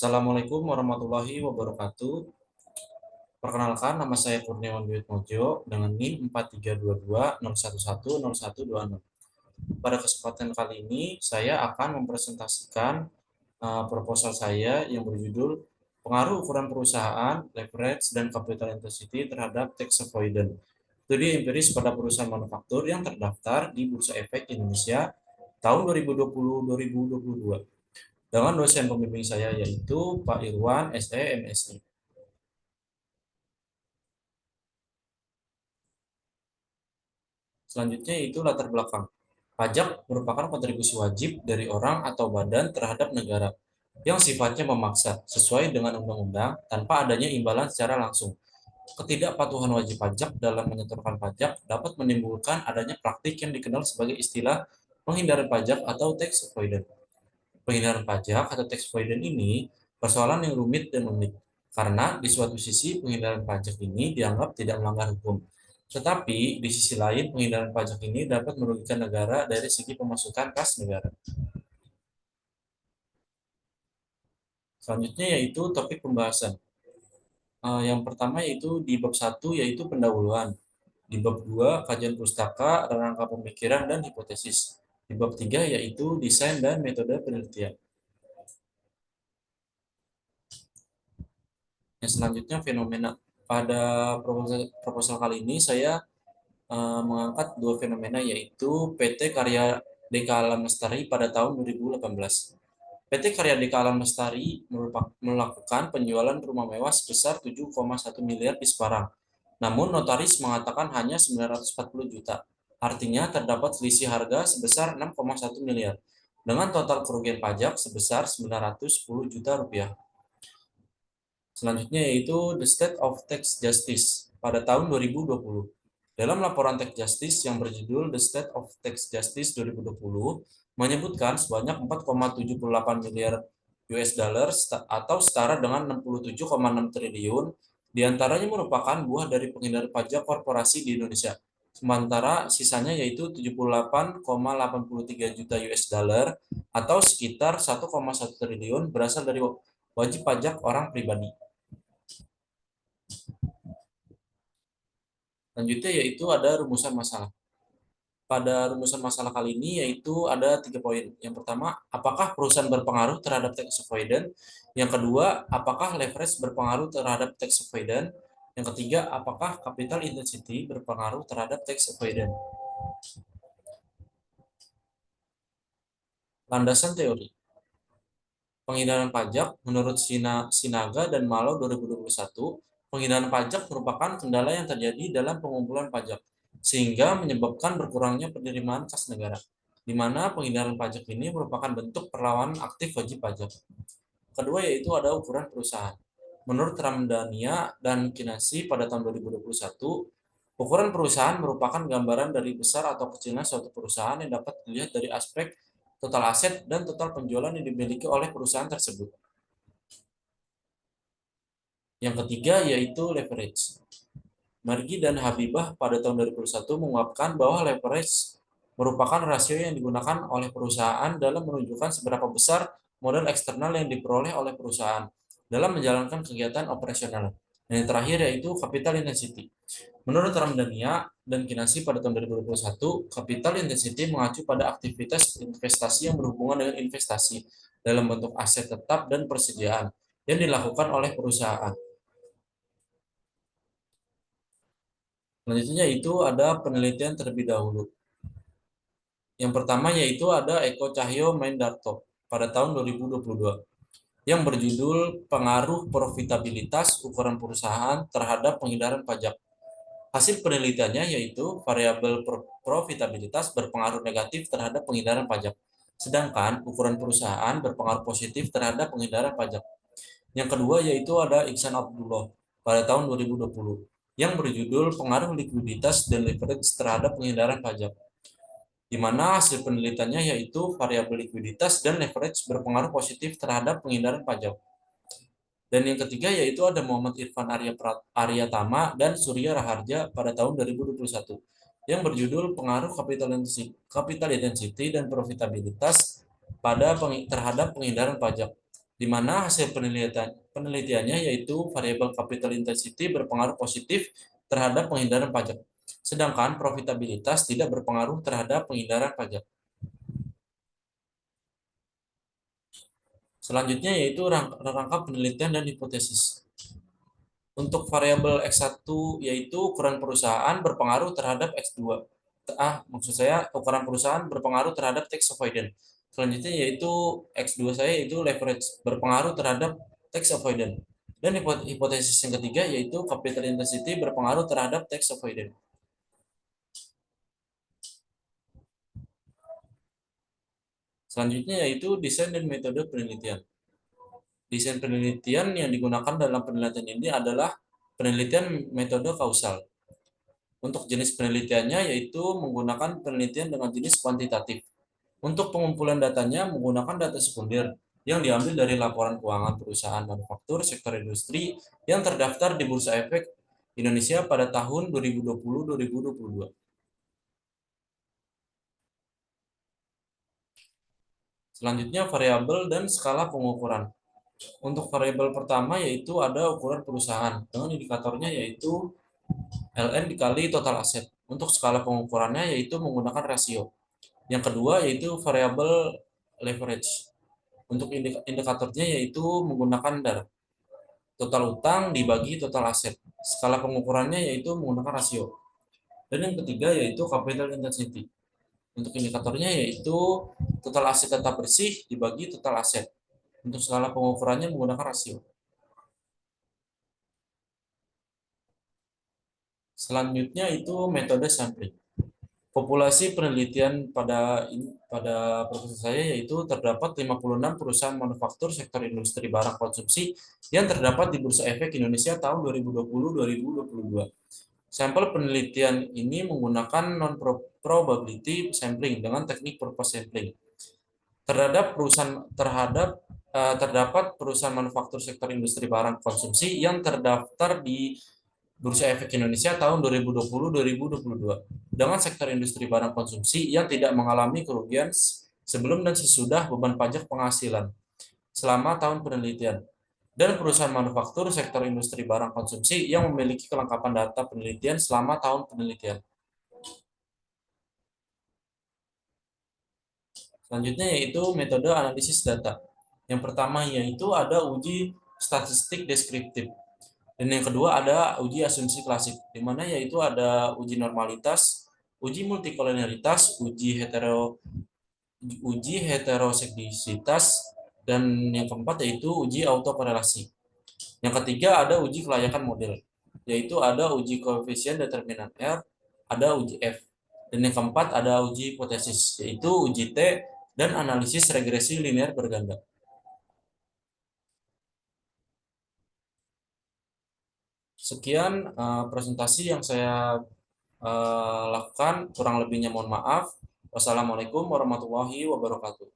Assalamualaikum warahmatullahi wabarakatuh. Perkenalkan, nama saya Kurniawan Dwi Mojo dengan NIM 4322011012. Pada kesempatan kali ini, saya akan mempresentasikan proposal saya yang berjudul Pengaruh Ukuran Perusahaan, Leverage, dan Capital Intensity terhadap Tax Avoidance. Studi empiris pada perusahaan manufaktur yang terdaftar di Bursa Efek Indonesia tahun 2020-2022. Dengan dosen pembimbing saya yaitu Pak Irwan, SE, MSI. Selanjutnya yaitu latar belakang. Pajak merupakan kontribusi wajib dari orang atau badan terhadap negara yang sifatnya memaksa sesuai dengan undang-undang tanpa adanya imbalan secara langsung. Ketidakpatuhan wajib pajak dalam menyetorkan pajak dapat menimbulkan adanya praktik yang dikenal sebagai istilah penghindaran pajak atau tax avoidance. Penghindaran pajak atau tax avoidance ini persoalan yang rumit dan unik, karena di suatu sisi penghindaran pajak ini dianggap tidak melanggar hukum. Tetapi di sisi lain penghindaran pajak ini dapat merugikan negara dari segi pemasukan kas negara. Selanjutnya yaitu topik pembahasan. Yang pertama yaitu di bab 1 yaitu pendahuluan. Di bab 2 kajian pustaka, rangka pemikiran dan hipotesis. Di bab 3 yaitu desain dan metode penelitian. Yang selanjutnya fenomena. Pada proposal kali ini saya mengangkat dua fenomena yaitu PT Karya Deka Alam Lestari pada tahun 2018. PT Karya Deka Alam Lestari melakukan penjualan rumah mewah sebesar 7,1 miliar di Semarang. Namun notaris mengatakan hanya 940 juta. Artinya terdapat selisih harga sebesar 6,1 miliar dengan total kerugian pajak sebesar 910 juta rupiah. Selanjutnya yaitu The State of Tax Justice pada tahun 2020. Dalam laporan Tax Justice yang berjudul The State of Tax Justice 2020 menyebutkan sebanyak 4,78 miliar US dollar atau setara dengan 67,6 triliun diantaranya merupakan buah dari penghindaran pajak korporasi di Indonesia. Sementara sisanya yaitu 78,83 juta US dollar atau sekitar 1,1 triliun berasal dari wajib pajak orang pribadi. Selanjutnya yaitu ada rumusan masalah. Pada rumusan masalah kali ini yaitu ada 3 poin. Yang pertama, apakah perusahaan berpengaruh terhadap tax avoidance? Yang kedua, apakah leverage berpengaruh terhadap tax avoidance? Yang ketiga, apakah capital intensity berpengaruh terhadap tax avoidance? Landasan teori. Penghindaran pajak menurut Sinaga dan Malo 2021, penghindaran pajak merupakan kendala yang terjadi dalam pengumpulan pajak sehingga menyebabkan berkurangnya penerimaan kas negara, di mana penghindaran pajak ini merupakan bentuk perlawanan aktif wajib pajak. Kedua yaitu ada ukuran perusahaan. Menurut Ramdhania dan Kinasi pada tahun 2021, ukuran perusahaan merupakan gambaran dari besar atau kecilnya suatu perusahaan yang dapat dilihat dari aspek total aset dan total penjualan yang dimiliki oleh perusahaan tersebut. Yang ketiga yaitu leverage. Margi dan Habibah pada tahun 2021 mengungkapkan bahwa leverage merupakan rasio yang digunakan oleh perusahaan dalam menunjukkan seberapa besar modal eksternal yang diperoleh oleh perusahaan dalam menjalankan kegiatan operasional. Dan yang terakhir yaitu capital intensity. Menurut Ramdhania dan Kinasi pada tahun 2021, capital intensity mengacu pada aktivitas investasi yang berhubungan dengan investasi dalam bentuk aset tetap dan persediaan yang dilakukan oleh perusahaan. Selanjutnya itu ada penelitian terlebih dahulu. Yang pertama yaitu ada Eko Cahyo Mendarto pada tahun 2022 yang berjudul Pengaruh Profitabilitas Ukuran Perusahaan Terhadap Penghindaran Pajak. Hasil penelitiannya yaitu variabel profitabilitas berpengaruh negatif terhadap penghindaran pajak, sedangkan ukuran perusahaan berpengaruh positif terhadap penghindaran pajak. Yang kedua yaitu ada Iksan Abdullah pada tahun 2020 yang berjudul Pengaruh Likuiditas dan Leverage Terhadap Penghindaran Pajak, di mana hasil penelitiannya yaitu variabel likuiditas dan leverage berpengaruh positif terhadap penghindaran pajak. Dan yang ketiga yaitu ada Muhammad Irfan Aryatama dan Surya Raharja pada tahun 2021 yang berjudul Pengaruh Capital Intensity dan Profitabilitas terhadap Penghindaran Pajak, di mana hasil penelitiannya yaitu variabel capital intensity berpengaruh positif terhadap penghindaran pajak, sedangkan profitabilitas tidak berpengaruh terhadap penghindaran pajak. Selanjutnya yaitu rangka penelitian dan hipotesis. Untuk variabel X1 yaitu ukuran perusahaan berpengaruh terhadap X2. Maksud saya ukuran perusahaan berpengaruh terhadap tax avoidance. Selanjutnya yaitu X2 saya yaitu leverage berpengaruh terhadap tax avoidance. Dan hipotesis yang ketiga yaitu capital intensity berpengaruh terhadap tax avoidance. Selanjutnya yaitu desain dan metode penelitian. Desain penelitian yang digunakan dalam penelitian ini adalah penelitian metode kausal. Untuk jenis penelitiannya yaitu menggunakan penelitian dengan jenis kuantitatif. Untuk pengumpulan datanya menggunakan data sekunder yang diambil dari laporan keuangan perusahaan manufaktur sektor industri yang terdaftar di Bursa Efek Indonesia pada tahun 2020-2022. Selanjutnya variabel dan skala pengukuran. Untuk variabel pertama yaitu ada ukuran perusahaan dengan indikatornya yaitu LN dikali total aset. Untuk skala pengukurannya yaitu menggunakan rasio. Yang kedua yaitu variabel leverage. Untuk indikatornya yaitu menggunakan DAR. Total utang dibagi total aset. Skala pengukurannya yaitu menggunakan rasio. Dan yang ketiga yaitu capital intensity. Untuk indikatornya yaitu total aset tetap bersih dibagi total aset. Untuk skala pengukurannya menggunakan rasio. Selanjutnya itu metode sampling. Populasi penelitian pada proses saya yaitu terdapat 56 perusahaan manufaktur sektor industri barang konsumsi yang terdapat di Bursa Efek Indonesia tahun 2020-2022. Sampel penelitian ini menggunakan non-probability sampling dengan teknik purpose sampling. Terdapat perusahaan manufaktur sektor industri barang konsumsi yang terdaftar di Bursa Efek Indonesia tahun 2020-2022 dengan sektor industri barang konsumsi yang tidak mengalami kerugian sebelum dan sesudah beban pajak penghasilan selama tahun penelitian, dan perusahaan manufaktur sektor industri barang konsumsi yang memiliki kelengkapan data penelitian selama tahun penelitian. Selanjutnya yaitu metode analisis data. Yang pertama yaitu ada uji statistik deskriptif. Dan yang kedua ada uji asumsi klasik, di mana yaitu ada uji normalitas, uji multikolonialitas, uji heterosekdisitas, dan yang keempat yaitu uji autokorelasi. Yang ketiga ada uji kelayakan model, yaitu ada uji koefisien determinan R, ada uji F. Dan yang keempat ada uji hipotesis, yaitu uji T dan analisis regresi linear berganda. Sekian presentasi yang saya lakukan, kurang lebihnya mohon maaf. Wassalamualaikum warahmatullahi wabarakatuh.